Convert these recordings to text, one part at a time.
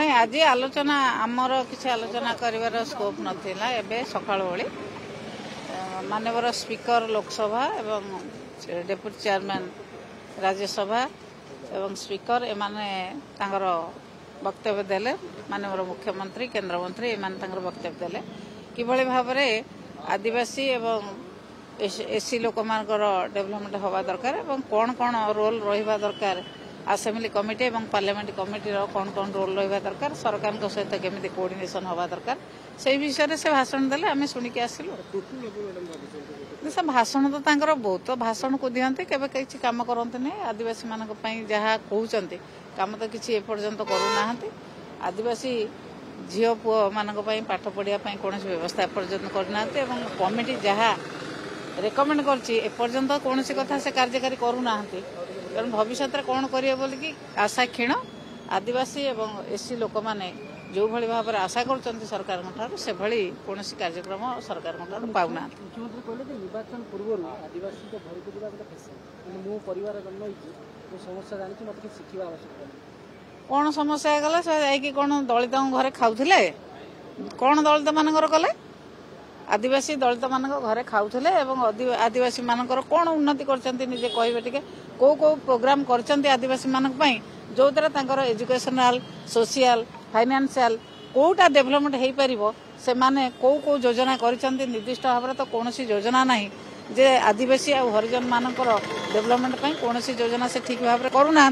नहीं आज आलोचना आमर किसी आलोचना कर स्कोप नाला एवं सका बेली मानवर स्पीकर लोकसभा एवं डेप्यूटी चेयरमैन राज्यसभा एवं स्पीकर एमाने वक्तव्य देले मानवर मुख्यमंत्री केंद्र मंत्री एमाने वक्तव्य देले किभली भाव में आदिवासी एवं एससी लोक मानकर डेवलपमेंट हवा दरकार एवं कौन कौन रोल रहा दरकार असेंबली कमिटी और पार्लियामेंट कमिटी कौन कौन रोल रहा दरकार सरकार सहित केमी कोऑर्डिनेशन हवा दरकार से विषय से भाषण देले आम शुणिक आसिलु से भाषण तो तांकर बहुत भाषण को दिखते केवे किसी कम करते नहीं आदिवासी मान जहाँ कहते कम तो किसी एपर्यंत करूना आदिवासी झील पुओ मान पाठ पढ़ाई कौन व्यवस्था एपर्यंत करना कमिटी जहाँ रेकमेंड करपर्यंत कौन कथा से कार्यकारी करूना तेणु भविष्य में कौन करेंगे बोल कि आशा क्षीण आदिवासी एवं एससी लोक मैंने जो भाई भाव में आशा कर सरकार से कौन कार्यक्रम सरकार पाऊना निर्वाचन पूर्व आदिवासी समस्या जानी मत शिखा आवश्यक कौन समस्या गला से कौन दलित घरे खाऊले कौन दलित मानकर कले आदिवासी दलित मान घरे खाऊले आदिवासी मानकर कौन उन्नति करजे कहे टे कौ कौ प्रोग्राम कर आदिवासी मान जो द्वारा educational social financial quota development हो पार से माने कौ कौ योजना कर निर्दिष्ट भाव में तो कौन योजना ना जे आदिवासी आ हरिजन मानकर डेवलपमेंट कौन योजना से ठीक भाव में करूना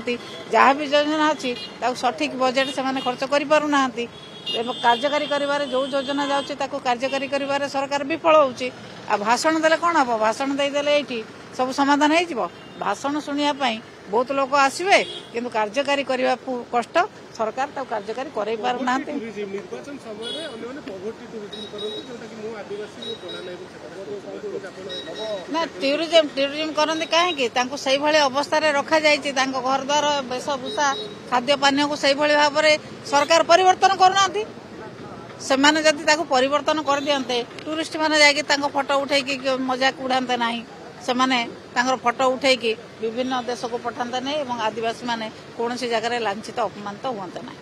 जहाँ भी योजना अच्छी सठिक बजेट से खर्च करना कार्यकारी कर जो योजना जाऊँगी कार्यकारी कर सरकार विफल होउची आ भाषण देले कौन हम भाषण देदेले ये सब समाधान हो भाषण शुणापी बहुत लोग आसवे किंतु कार्यकारी करने कष्ट सरकार कार्यकारी कर पारना टूरिज्म करते कहीं से अवस्था रखा जाइए घर द्वार वेशभूषा खाद्य पानी को से भाव में सरकार परिवर्तन करूना से माने जदि परिवर्तन कर दियंते टूरिस्ट माने जाके फोटो उठे मजाक उड़ाते ना से माने फोटो उठे विभिन्न देश को पठाते नहीं आदिवासी माने कौन सी जगह लांछित अपमानित हुए ना।